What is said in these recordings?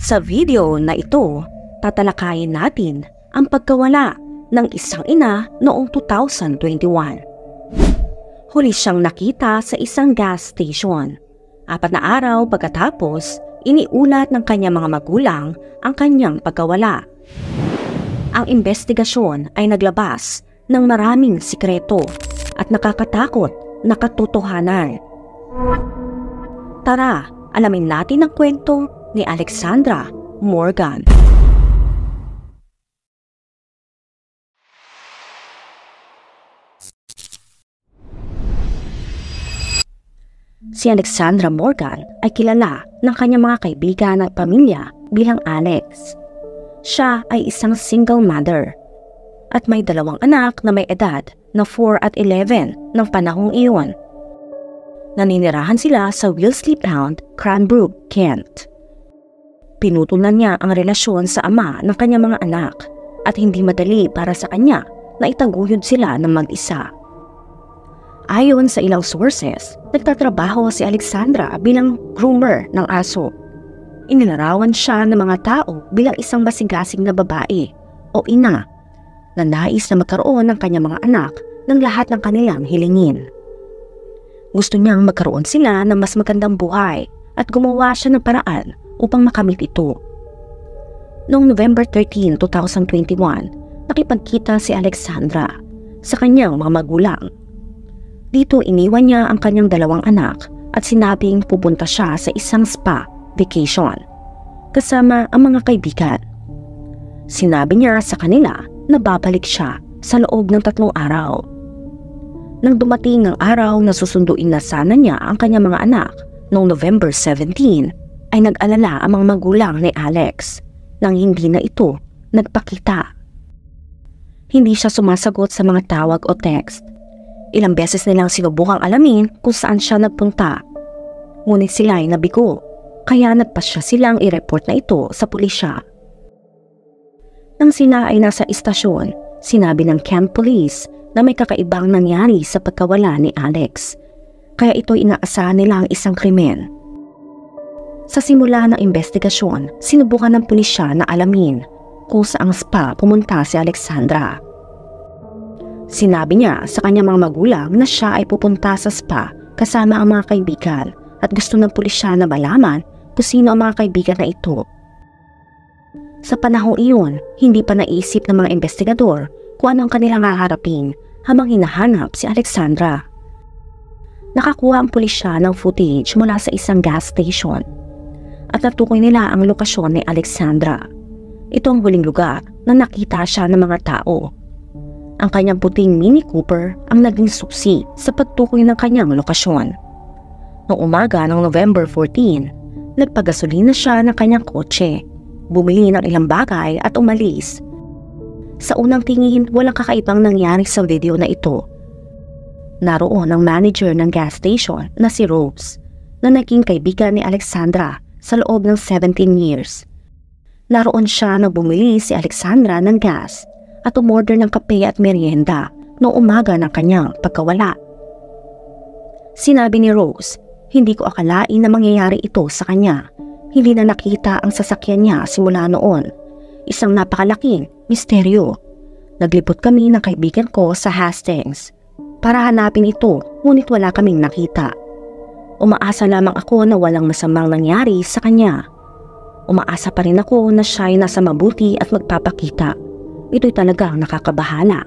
Sa video na ito, tatalakayin natin ang pagkawala ng isang ina noong 2021. Huli siyang nakita sa isang gas station. 4 na araw pagkatapos, iniulat ng kanyang mga magulang ang kanyang pagkawala. Ang investigasyon ay naglabas ng maraming sikreto at nakakatakot na katotohanan. Tara, alamin natin ang kwento ni Alexandra Morgan. Si Alexandra Morgan ay kilala ng kanyang mga kaibigan at pamilya bilang Alex. Siya ay isang single mother at may 2 anak na may edad na 4 at 11 ng panahong iyon. Naninirahan sila sa Wellesley Pound, Cranbrook, Kent. Pinutulan niya ang relasyon sa ama ng kanyang mga anak at hindi madali para sa kanya na itaguyod sila ng mag-isa. Ayon sa ilang sources, nagtatrabaho si Alexandra bilang groomer ng aso. Inilarawan siya ng mga tao bilang isang masigasig na babae o ina na nais na magkaroon ng kanyang mga anak ng lahat ng kanilang hilingin. Gusto niyang magkaroon sila ng mas magandang buhay at gumawa siya ng paraan upang makamit ito. Noong November 13, 2021, nakipagkita si Alexandra sa kanyang mga magulang. Dito iniwan niya ang kanyang 2 anak at sinabing pupunta siya sa isang spa vacation kasama ang mga kaibigan. Sinabi niya sa kanila na babalik siya sa loob ng 3 araw. Nang dumating ang araw na susunduin na sana niya ang kanyang mga anak noong November 17, ay nag-alala ang mga magulang ni Alex nang hindi na ito nagpakita. Hindi siya sumasagot sa mga tawag o text. Ilang beses nilang sinubukang alamin kung saan siya nagpunta. Ngunit sila ay nabigo, kaya nagpasya silang i-report na ito sa pulisya. Nang sila ay nasa istasyon, sinabi ng Kent Police na may kakaibang nangyari sa pagkawala ni Alex, kaya ito inaasahan nilang isang krimen. Sa simula ng investigasyon, sinubukan ng pulisya na alamin kung saang spa pumunta si Alexandra. Sinabi niya sa kanyang mga magulang na siya ay pupunta sa spa kasama ang mga kaibigan at gusto ng pulisya na malaman kung sino ang mga kaibigan na ito. Sa panahong iyon, hindi pa naisip ng mga investigador kung ano ang kanilang haharapin habang hinahanap si Alexandra. Nakakuha ang pulisya ng footage mula sa isang gas station at natukoy nila ang lokasyon ni Alexandra. Ito ang huling lugar na nakita siya ng mga tao. Ang kanyang puting Mini Cooper ang naging susi sa pagtukoy ng kanyang lokasyon. Noong umaga ng November 14, nagpagasolina siya ng kanyang kotse, bumili ng ilang bagay at umalis. Sa unang tingin, walang kakaibang nangyari sa video na ito. Naroon ang manager ng gas station na si Rose, na naging kaibigan ni Alexandra sa loob ng 17 years. Naroon siya nang bumili si Alexandra ng gas at umorder ng kape at merienda noong umaga ng kanyang pagkawala. Sinabi ni Rose, hindi ko akalain na mangyayari ito sa kanya. Hindi na nakita ang sasakyan niya simula noon. Isang napakalaking misteryo. Naglipot kami ng kaibigan ko sa Hastings para hanapin ito, ngunit wala kaming nakita. Umaasa lamang ako na walang masamang nangyari sa kanya. Umaasa pa rin ako na siya ay nasa mabuti at magpapakita. Ito'y talagang nakakabahala.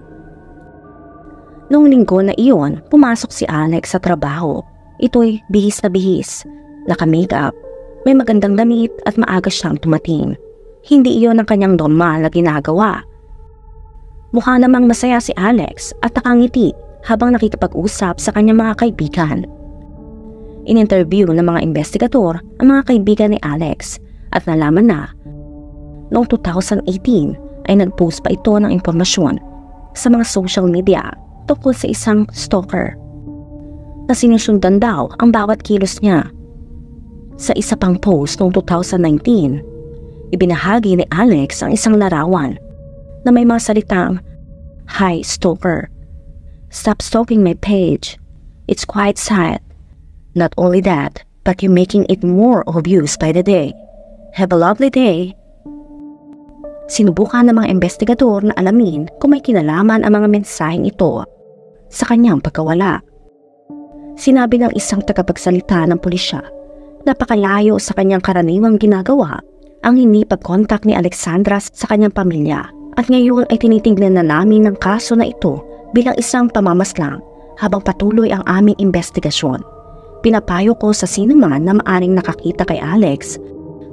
Noong linggo na iyon, pumasok si Alex sa trabaho. Ito'y bihis na bihis, naka-makeup, may magandang damit at maaga siyang tumating. Hindi iyon ang kanyang normal na ginagawa. Mukha namang masaya si Alex at nakangiti habang nakikipag-usap sa kanyang mga kaibigan. In-interview ng mga investigador ang mga kaibigan ni Alex at nalaman na noong 2018 ay nag-post pa ito ng impormasyon sa mga social media tungkol sa isang stalker na sinusundan daw ang bawat kilos niya. Sa isa pang post noong 2019, ibinahagi ni Alex ang isang larawan na may mga salitang, "Hi, stalker. Stop stalking my page. It's quite sad. Not only that, but you're making it more obvious by the day. Have a lovely day. Sinubukan ng mga investigador na alamin kung may kinalaman ang mga mensaheng ito sa kanyang pagkawala. Sinabi ng isang tagapagsalita ng pulisya, napakalayo sa kanyang karaniwang ginagawa ang hindi pag-contact ni Alexandra sa kanyang pamilya at ngayon ay tinitingnan na namin ng kaso na ito bilang isang pamamaslang habang patuloy ang aming investigasyon. Pinapayo ko sa sino man na maaring nakakita kay Alex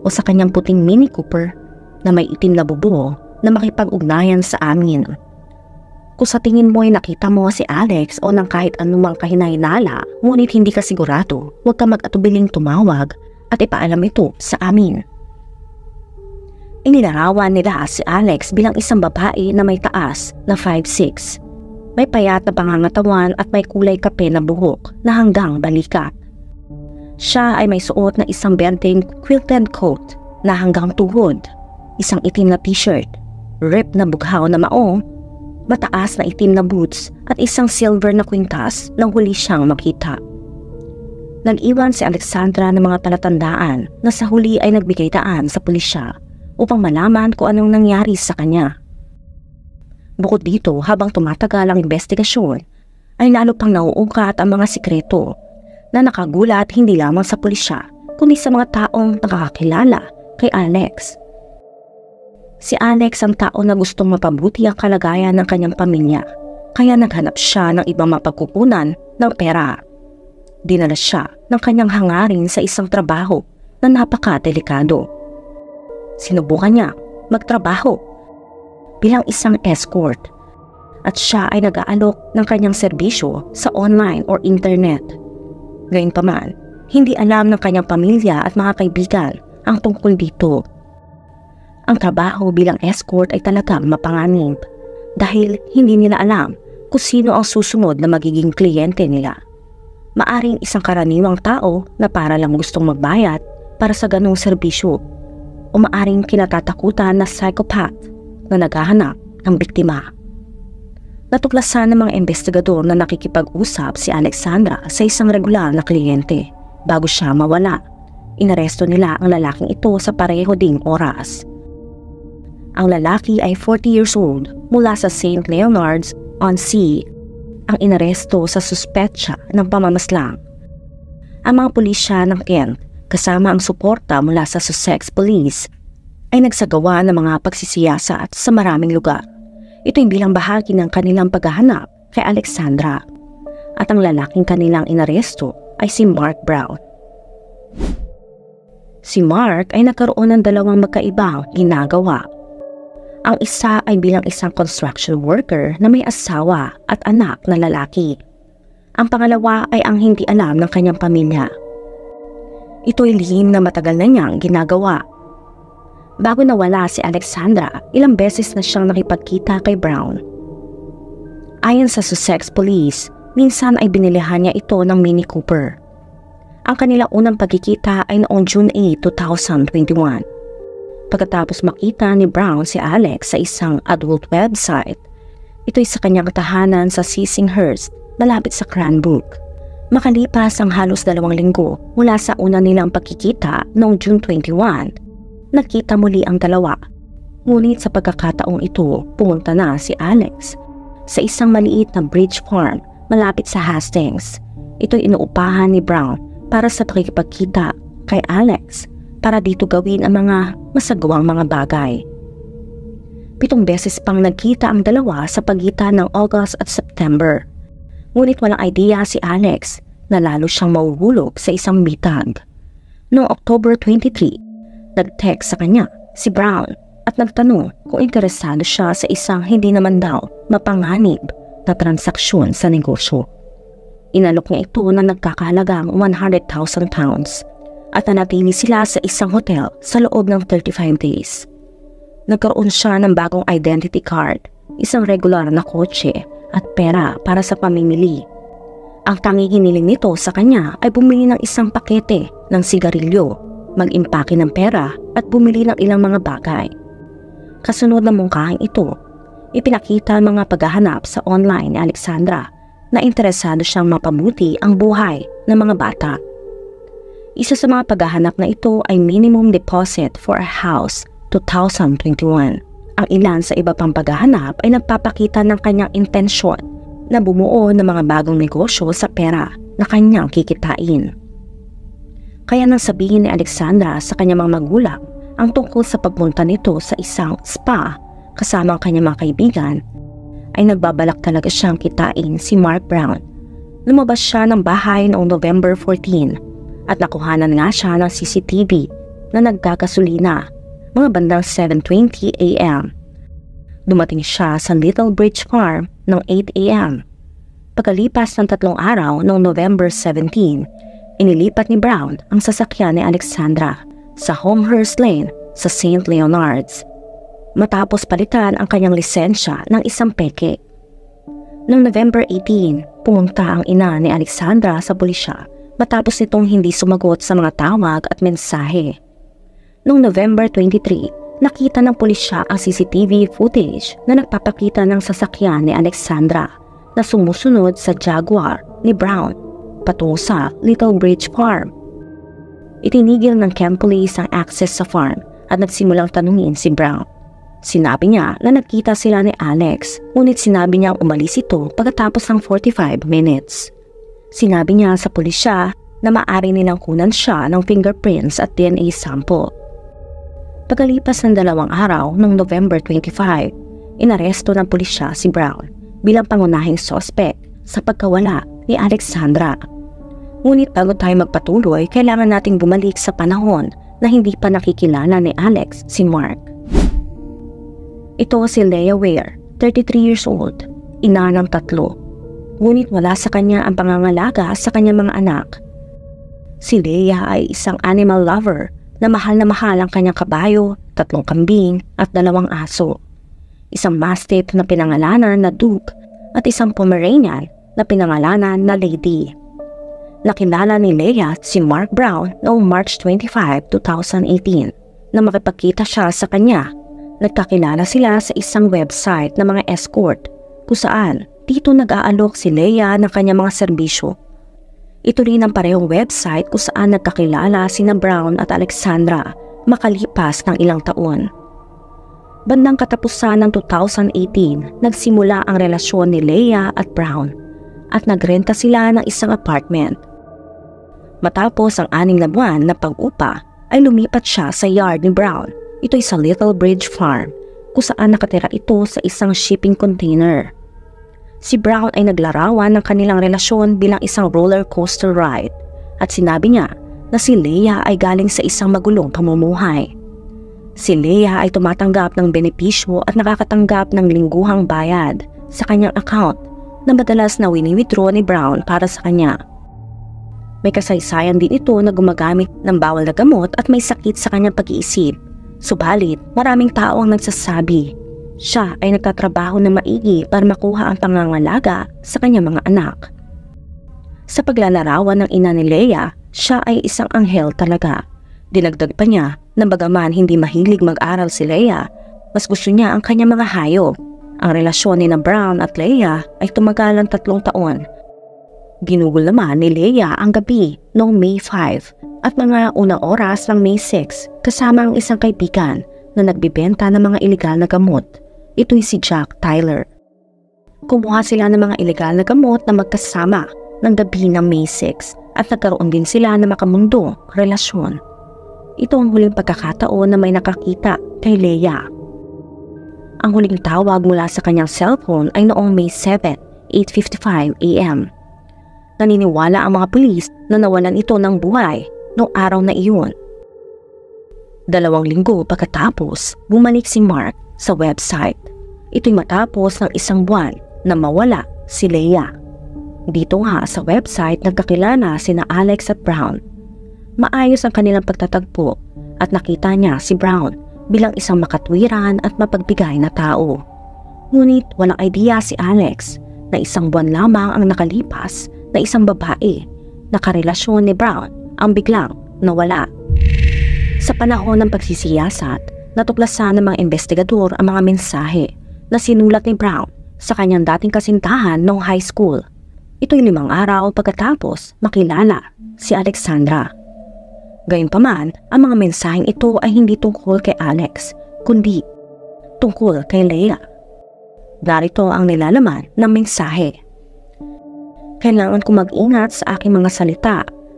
o sa kanyang puting Mini Cooper na may itim na bubong na makipag-ugnayan sa amin. Kung sa tingin mo ay nakita mo si Alex o ng kahit anumang kahinay-nala ngunit hindi ka sigurado, huwag ka mag-atubiling tumawag at ipaalam ito sa amin. Inilarawan nila si Alex bilang isang babae na may taas na 5'6". May payat na pangangatawan at may kulay kape na buhok na hanggang balikat. Siya ay may suot na isang benteng quilted coat na hanggang tuhod, isang itim na t-shirt, ripped na bughaw na maong, mataas na itim na boots at isang silver na kwintas nang huli siyang makita. Nag-iwan si Alexandra ng mga palatandaan na sa huli ay nagbigay daan sa pulisya upang malaman kung anong nangyari sa kanya. Bukod dito, habang tumatagal ang investigasyon, ay lalo pang nauungkat ang mga sikreto na nakagulat hindi lamang sa pulisya kundi sa mga taong nakakakilala kay Alex. Si Alex ang tao na gustong mapabuti ang kalagayan ng kanyang pamilya, kaya naghanap siya ng ibang mapagkukunan ng pera. Dinala siya ng kanyang hangarin sa isang trabaho na napaka-delikado. Sinubukan niya magtrabaho bilang isang escort at siya ay nag-aalok ng kanyang serbisyo sa online or internet. Gayunpaman, hindi alam ng kanyang pamilya at mga kaibigan ang tungkol dito. Ang trabaho bilang escort ay talagang mapanganib dahil hindi nila alam kung sino ang susunod na magiging kliyente nila. Maaring isang karaniwang tao na para lang gustong magbayad para sa ganong serbisyo o maaring kinatatakutan na psychopath na naghahanap ng biktima. Natuklasan ng mga investigador na nakikipag-usap si Alexandra sa isang regular na kliyente bago siya mawala. Inaresto nila ang lalaking ito sa pareho ding oras. Ang lalaki ay 40 years old mula sa St. Leonards-on-Sea. Ang inaresto sa suspetsa ng pamamaslang. Ang mga pulisya ng Kent kasama ang suporta mula sa Sussex Police ay nagsagawa ng mga pagsisiyasat sa maraming lugar. Ito ay bilang bahagi ng kanilang paghahanap kay Alexandra. At ang lalaking kanilang inaresto ay si Mark Brown. Si Mark ay nagkaroon ng dalawang magkaibang ginagawa. Ang isa ay bilang isang construction worker na may asawa at anak na lalaki. Ang pangalawa ay ang hindi alam ng kanyang pamilya. Ito'y lihim na matagal na niyang ginagawa. Bago nawala si Alexandra, ilang beses na siyang nakipagkita kay Brown. Ayon sa Sussex Police, minsan ay binilihan niya ito ng Mini Cooper. Ang kanilang unang pagkikita ay noong June 8, 2021. Pagkatapos makita ni Brown si Alex sa isang adult website, ito'y sa kanyang tahanan sa Sissinghurst, malapit sa Cranbrook. Makalipas ang halos 2 linggo mula sa una nilang pagkikita noong June 21, nagkita muli ang dalawa. Ngunit sa pagkakataong ito, pumunta na si Alex sa isang maliit na bridge farm malapit sa Hastings. Ito'y inuupahan ni Brown para sa pakikipagkita kay Alex para dito gawin ang mga masagawang mga bagay. 7 beses pang nagkita ang dalawa sa pagitan ng August at September. Ngunit walang idea si Alex na lalo siyang mahuhulog sa isang bitag. Noong October 23, nag-text sa kanya si Brown at nagtanong kung interesado siya sa isang hindi naman daw mapanganib na transaksyon sa negosyo. Inalok niya ito na nagkakahalagang £100,000 at nanatili sila sa isang hotel sa loob ng 35 days. Nagkaroon siya ng bagong identity card, isang regular na kotse at pera para sa pamimili. Ang tanging hiniling nito sa kanya ay bumili ng isang pakete ng sigarilyo, mag-impake ng pera at bumili ng ilang mga bagay. Kasunod ng mungkahing ito, ipinakita ang mga paghahanap sa online ni Alexandra na interesado siyang mapabuti ang buhay ng mga bata. Isa sa mga paghahanap na ito ay minimum deposit for a house 2021. Ang ilan sa iba pang paghahanap ay nagpapakita ng kanyang intensyon na bumuo ng mga bagong negosyo sa pera na kanyang kikitain. Kaya nang sabihin ni Alexandra sa kanyang mga magulang ang tungkol sa pagpunta nito sa isang spa kasama ang kanyang mga kaibigan, ay nagbabalak talaga siyang kitain si Mark Brown. Lumabas siya ng bahay noong November 14 at nakuhanan nga siya ng CCTV na nagkakasulina mga bandang 7:20 a.m. Dumating siya sa Little Bridge Farm ng 8 a.m. Pagkalipas ng 3 araw noong November 17, inilipat ni Brown ang sasakyan ni Alexandra sa Homehurst Lane sa St. Leonards, matapos palitan ang kanyang lisensya ng isang peke. Noong November 18, pumunta ang ina ni Alexandra sa pulisya matapos nitong hindi sumagot sa mga tawag at mensahe. Noong November 23, nakita ng pulisya ang CCTV footage na nagpapakita ng sasakyan ni Alexandra na sumusunod sa Jaguar ni Brown patungo sa Little Bridge Farm. Itinigil ng camp police ang access sa farm at nagsimulang tanungin si Brown. Sinabi niya na nagkita sila ni Alex, ngunit sinabi niyang umalis ito pagkatapos ng 45 minutes. Sinabi niya sa pulisya na maaari nilang kunan siya ng fingerprints at DNA sample. Pagkalipas ng 2 araw ng November 25, inaresto ng pulisya si Brown bilang pangunahing suspect sa pagkawala ni Alexandra. Ngunit bago tayo magpatuloy, kailangan nating bumalik sa panahon na hindi pa nakikilala ni Alex si Mark. Ito si Leah Ware, 33 years old, ina ng 3. Ngunit wala sa kanya ang pangangalaga sa kanyang mga anak. Si Leah ay isang animal lover na mahal ang kanyang kabayo, 3 kambing at 2 aso. Isang mastiff na pinangalanan na Duke at isang Pomeranian na pinangalanan na Lady. Nakilala ni Leah si Mark Brown noong March 25, 2018 na makipagkita siya sa kanya. Nagkakilala sila sa isang website na mga escort kung saan dito nag-aalok si Leah ng kanyang mga serbisyo. Ito rin ang parehong website kung saan nagkakilala sina Brown at Alexandra makalipas ng ilang taon. Bandang katapusan ng 2018, nagsimula ang relasyon ni Leah at Brown at nagrenta sila ng isang apartment. Matapos ang 6 na buwan na pag-upa, ay lumipat siya sa yard ni Brown. Ito ay sa Little Bridge Farm kung saan nakatira ito sa isang shipping container. Si Brown ay naglarawan ng kanilang relasyon bilang isang roller coaster ride at sinabi niya na si Leah ay galing sa isang magulong pamumuhay. Si Leah ay tumatanggap ng benepisyo at nakakatanggap ng lingguhang bayad sa kanyang account na madalas na wini-withdraw ni Brown para sa kanya. May kasaysayan din ito na gumagamit ng bawal na gamot at may sakit sa kanyang pag-iisip. Subalit, maraming tao ang nagsasabi siya ay nagtatrabaho na maigi para makuha ang pangangalaga sa kanyang mga anak. Sa paglalarawan ng ina ni Leah, siya ay isang anghel talaga. Dinagdag pa niya na bagaman hindi mahilig mag-aral si Leah, mas gusto niya ang kanyang mga hayop. Ang relasyon ni Brown at Leah ay tumagal ng 3 taon. Ginugol naman ni Leah ang gabi noong May 5 at mga unang oras ng May 6 kasama ang isang kaibigan na nagbibenta ng mga ilegal na gamot. Ito'y si Jack Tyler. Kumuha sila ng mga ilegal na gamot na magkasama ng gabi ng May 6 at nagkaroon din sila ng makamundong relasyon. Ito ang huling pagkakataon na may nakakita kay Leah. Ang huling tawag mula sa kanyang cellphone ay noong May 7, 8:55 a.m. Naniniwala ang mga pulis na nawalan ito ng buhay noong araw na iyon. 2 linggo pagkatapos, bumalik si Mark sa website. Ito'y matapos ng 1 buwan na mawala si Leah. Dito nga sa website nagkakilala sina Alex at Brown. Maayos ang kanilang pagtatagpo at nakita niya si Brown bilang isang makatwiran at mapagbigay na tao. Ngunit walang idea si Alex na 1 buwan lamang ang nakalipas na isang babae na karelasyon ni Brown ang biglang nawala. Sa panahon ng pagsisiyasat, natuklasan ng mga investigador ang mga mensahe na sinulat ni Brown sa kanyang dating kasintahan noong high school. Ito'y 5 araw pagkatapos makilala si Alexandra. Gayunpaman, ang mga mensaheng ito ay hindi tungkol kay Alex, kundi tungkol kay Leia. Narito ang nilalaman ng mensahe. Kailangan ko mag-ingat sa aking mga salita.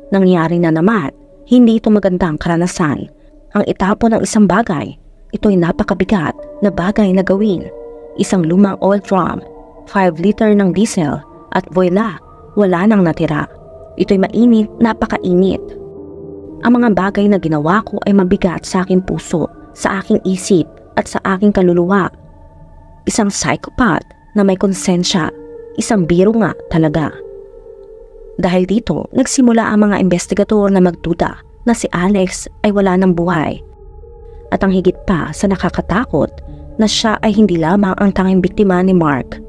Nangyari na naman, hindi ito magandang karanasan. Ang itapon ng isang bagay, ito'y napakabigat na bagay na gawin. Isang lumang oil drum, 5 liter ng diesel, at voila, wala nang natira. Ito'y mainit, napakainit. Ang mga bagay na ginawa ko ay mabigat sa aking puso, sa aking isip, at sa aking kaluluwa. Isang psychopath na may konsensya, isang biro nga talaga. Dahil dito, nagsimula ang mga investigador na magduda na si Alex ay wala ng buhay. At ang higit pa sa nakakatakot na siya ay hindi lamang ang tanging biktima ni Mark.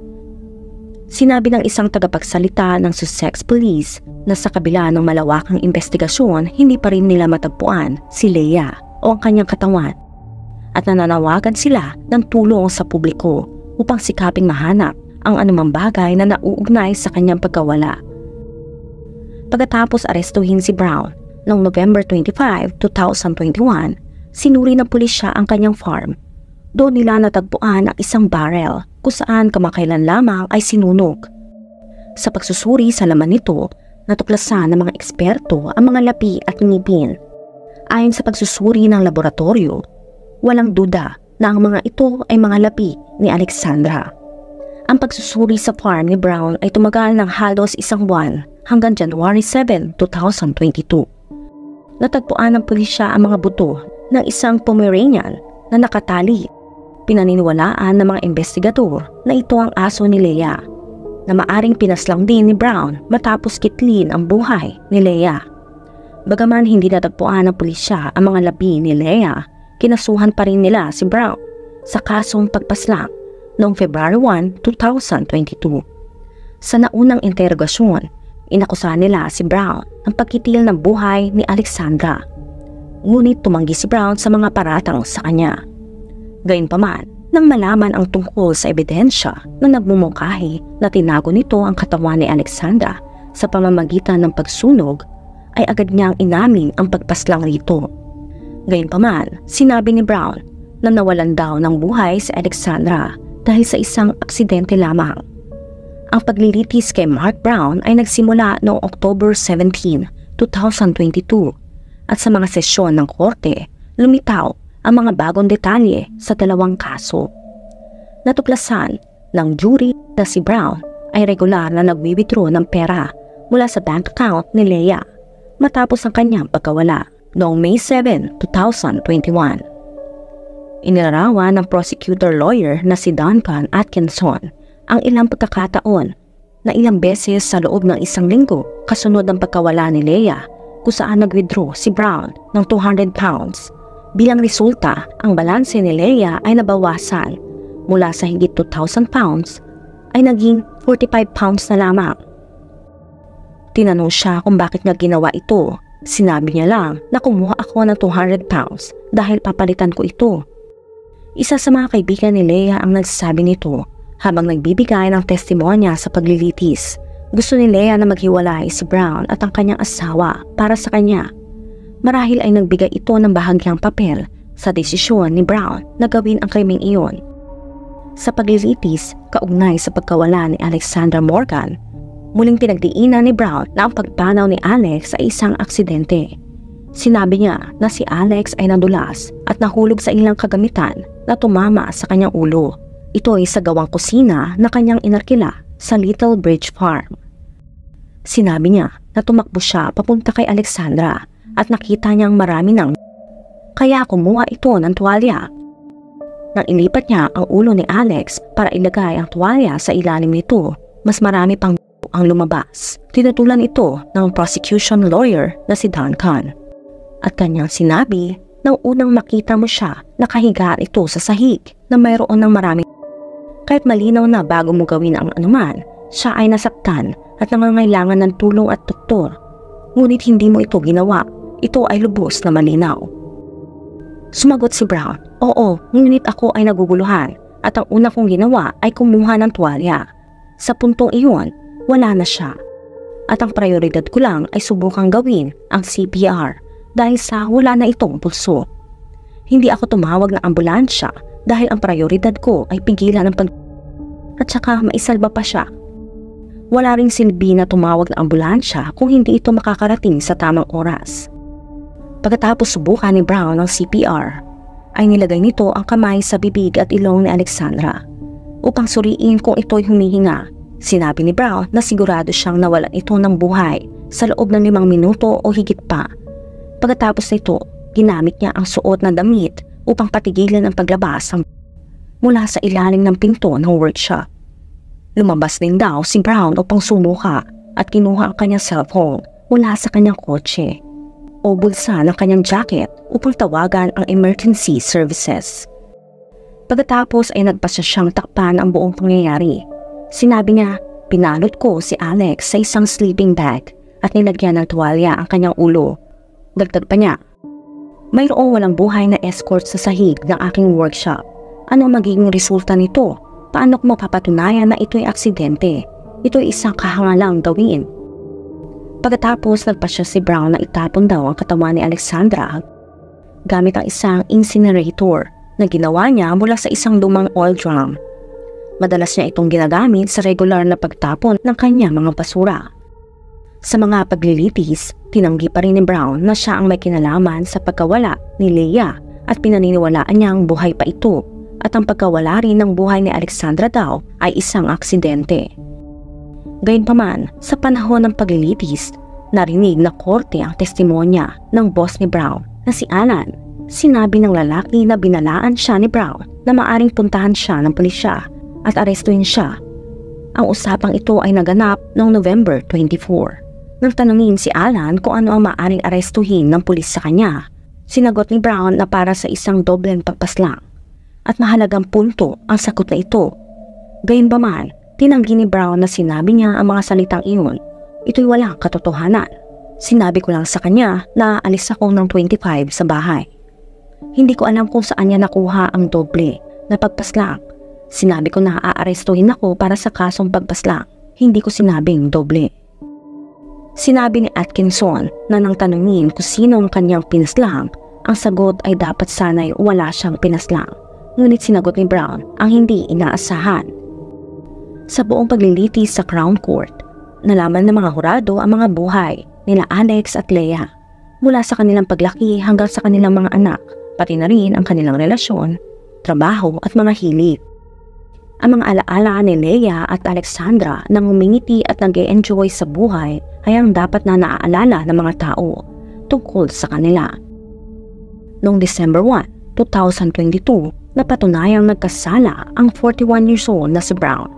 Sinabi ng isang tagapagsalita ng Sussex Police na sa kabila ng malawakang investigasyon, hindi pa rin nila matagpuan si Leia o ang kanyang katawan. At nananawagan sila ng tulong sa publiko upang sikaping mahanap ang anumang bagay na nauugnay sa kanyang pagkawala. Pagkatapos arestuhin si Brown noong November 25, 2021, sinuri ng pulisya ang kanyang farm. Doon nila natagpuan ang isang barrel kung saan kamakailan lamang ay sinunog. Sa pagsusuri sa laman nito, natuklasan ng mga eksperto ang mga lapi at ngipin. Ayon sa pagsusuri ng laboratorio, walang duda na ang mga ito ay mga lapi ni Alexandra. Ang pagsusuri sa farm ni Brown ay tumagal ng halos isang buwan hanggang January 7, 2022. Natagpuan ng pulisya ang mga buto ng isang Pomeranian na nakatali. Pinaniniwalaan ng mga investigador na ito ang aso ni Leia, na maaring pinaslang din ni Brown matapos kitlin ang buhay ni Leia. Bagaman hindi natagpuan ng pulisya ang mga labi ni Leia, kinasuhan pa rin nila si Brown sa kasong pagpaslang noong February 1, 2022. Sa naunang interogasyon, inakusahan nila si Brown ng pagkitil ng buhay ni Alexandra. Ngunit tumanggi si Brown sa mga paratang sa kanya. Gayunpaman, nang malaman ang tungkol sa ebidensya na nagmumungkahi na tinago nito ang katawan ni Alexandra sa pamamagitan ng pagsunog, ay agad niyang inamin ang pagpaslang rito. Gayunpaman, sinabi ni Brown na nawalan daw ng buhay si Alexandra dahil sa isang aksidente lamang. Ang paglilitis kay Mark Brown ay nagsimula noong October 17, 2022 at sa mga sesyon ng korte, lumitaw ang mga bagong detalye sa dalawang kaso. Natuklasan ng jury na si Brown ay regular na nagwi-withdraw ng pera mula sa bank account ni Leia matapos ang kanyang pagkawala noong May 7, 2021. Inilarawan ng prosecutor lawyer na si Duncan Atkinson ang ilang pagkakataon na ilang beses sa loob ng isang linggo kasunod ng pagkawala ni Leia kung saan nag-withdraw si Brown ng 200 pounds. Bilang resulta, ang balanse ni Leia ay nabawasan mula sa higit 2,000 pounds ay naging 45 pounds na lamang. Tinanong siya kung bakit niya ginawa ito. Sinabi niya lang na kumuha ako ng 200 pounds dahil papalitan ko ito. Isa sa mga kaibigan ni Leia ang nagsasabi nito habang nagbibigay ng testimonya sa paglilitis. Gusto ni Leia na maghiwalay si Brown at ang kanyang asawa para sa kanya. Marahil ay nagbigay ito ng bahagyang papel sa desisyon ni Brown na gawin ang krimeng iyon. Sa paglilitis, kaugnay sa pagkawala ni Alexandra Morgan, muling pinagdiinan ni Brown na ang pagpanaw ni Alex ay isang aksidente. Sinabi niya na si Alex ay nadulas at nahulog sa ilang kagamitan na tumama sa kanyang ulo. Ito ay sa gawang kusina na kanyang inarkila sa Little Bridge Farm. Sinabi niya na tumakbo siya papunta kay Alexandra at nakita niyang marami ng kaya kumuha ito ng tuwalya. Nang ilipat niya ang ulo ni Alex para ilagay ang tuwalya sa ilalim nito, mas marami pang ang lumabas. Tinutulan ito ng prosecution lawyer na si Duncan. At kanyang sinabi nang unang makita mo siya, nakahiga ito sa sahig na mayroon ng maraming. Kahit malinaw na bago mo gawin ang anuman, siya ay nasaktan at nangangailangan ng tulong at doktor. Ngunit hindi mo ito ginawa. Ito ay lubos na malinaw. Sumagot si Brown, oo, ngunit ako ay naguguluhan at ang una kong ginawa ay kumuha ng tuwalya. Sa puntong iyon, wala na siya. At ang prioridad ko lang ay subukang gawin ang CPR. dahil sa wala na itong pulso. Hindi ako tumawag ng ambulansya dahil ang prioridad ko ay pigilan ang at saka maisalba pa siya. Wala ring silbi na tumawag ng ambulansya kung hindi ito makakarating sa tamang oras. Pagkatapos subukan ni Brown ng CPR, ay nilagay nito ang kamay sa bibig at ilong ni Alexandra upang suriin kung ito'y humihinga. Sinabi ni Brown na sigurado siyang nawalan ito ng buhay sa loob ng 5 minuto o higit pa. Pagkatapos nito, ginamit niya ang suot na damit upang patigilan ang paglabas mula sa ilalim ng pinto ng workshop. Lumabas din daw si Brown upang sumuka at kinuha ang kanyang cellphone mula sa kanyang kotse o bulsa ng kanyang jacket upang tawagan ang emergency services. Pagkatapos ay nagpasya siyang takpan ang buong pangyayari. Sinabi niya, pinalot ko si Alex sa isang sleeping bag at nilagyan ng tuwalya ang kanyang ulo. Dagdag pa niya, mayroong walang buhay na escort sa sahig ng aking workshop. Ano magiging resulta nito? Paano ko mapapatunayan na ito'y aksidente? Ito'y isang kahangalang gawin. Pagkatapos nagpasya si Brown na itapon daw ang katawan ni Alexandra gamit ang isang incinerator na ginawa niya mula sa isang lumang oil drum. Madalas niya itong ginagamit sa regular na pagtapon ng kanyang mga basura. Sa mga paglilitis, tinanggi pa rin ni Brown na siya ang may kinalaman sa pagkawala ni Leah at pinaniniwalaan niyang buhay pa ito at ang pagkawala rin ng buhay ni Alexandra daw ay isang aksidente. Gayunpaman, sa panahon ng paglilitis, narinig na korte ang testimonya ng boss ni Brown na si Alan. Sinabi ng lalaki na binalaan siya ni Brown na maaring puntahan siya ng pulisya at arestuhin siya. Ang usapang ito ay naganap noong November 24. Nang tanungin si Alan kung ano ang maaring arestuhin ng pulis sa kanya, sinagot ni Brown na para sa isang dobleng pagpaslang. At mahalagang punto ang sagot na ito. Gayunpaman, tinanggi ni Brown na sinabi niya ang mga salitang iyon. Ito'y walang katotohanan. Sinabi ko lang sa kanya na alis ako ng 25 sa bahay. Hindi ko alam kung saan niya nakuha ang doble na pagpaslang. Sinabi ko na aarestuhin ako para sa kasong pagpaslang. Hindi ko sinabing doble. Sinabi ni Atkinson na nang tanungin kung sino ang kanyang pinaslang, ang sagot ay dapat sana'y wala siyang pinaslang. Ngunit sinagot ni Brown ang hindi inaasahan. Sa buong paglilitis sa Crown Court, nalaman ng mga hurado ang mga buhay nila Alex at Leah mula sa kanilang paglaki hanggang sa kanilang mga anak, pati na rin ang kanilang relasyon, trabaho at mga hilig. Ang mga alaala ni Leah at Alexandra na ngumingiti at nag-e-enjoy sa buhay ay ang dapat na naaalala ng mga tao tungkol sa kanila. Noong December 1, 2022, napatunayang nagkasala ang 41 years old na si Brown.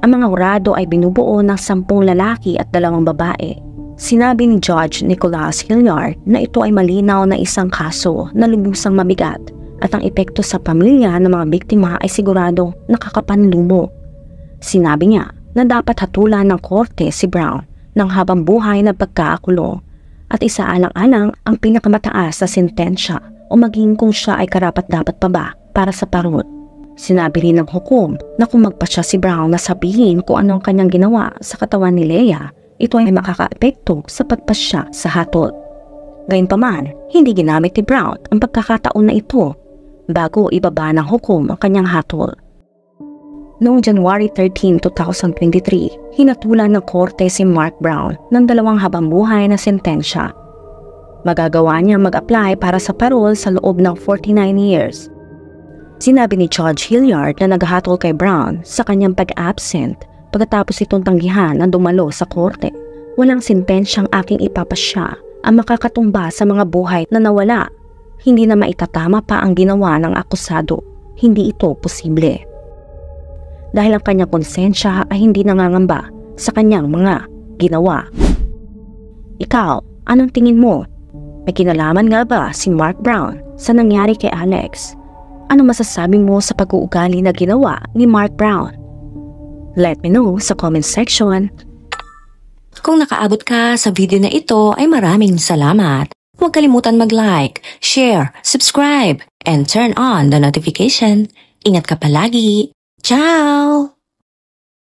Ang mga hurado ay binubuo ng 10 lalaki at 2 babae. Sinabi ni Judge Nicholas Hilliard na ito ay malinaw na isang kaso na lubusang mabigat at ang epekto sa pamilya ng mga biktima ay sigurado nakakapanlumo. Sinabi niya na dapat hatulan ng korte si Brown ng habang buhay na pagkaakulong at isaalang-alang ang pinakamataas na sentensya o maging kung siya ay karapat-dapat pa ba para sa parol. Sinabi rin ng hukom na kung magpasya si Brown na sabihin kung ano ang kanyang ginawa sa katawan ni Leah, ito ay makakaapekto sa pagpasya sa hatol. Gayunpaman, hindi ginamit ni Brown ang pagkakataon na ito bago ibaba ng hukom ang kanyang hatol. Noong January 13, 2023, hinatulan ng korte si Mark Brown ng 2 habangbuhay na sentensya. Magagawa niya mag-apply para sa parol sa loob ng 49 years. Sinabi ni Judge Hilliard na naghatol kay Brown sa kanyang pag-absent pagkatapos itong tanggihan ang dumalo sa korte. Walang sentensyang aking ipapasya ang makakatumba sa mga buhay na nawala. Hindi na maitatama pa ang ginawa ng akusado. Hindi ito posible. Dahil ang kanyang konsensya ay hindi nangangamba sa kanyang mga ginawa. Ikaw, anong tingin mo? May kinalaman nga ba si Mark Brown sa nangyari kay Alex? Ano masasabi mo sa pag-uugali na ginawa ni Mark Brown? Let me know sa comment section. Kung nakaabot ka sa video na ito ay maraming salamat. Huwag kalimutan mag-like, share, subscribe, and turn on the notification. Ingat ka palagi. Ciao!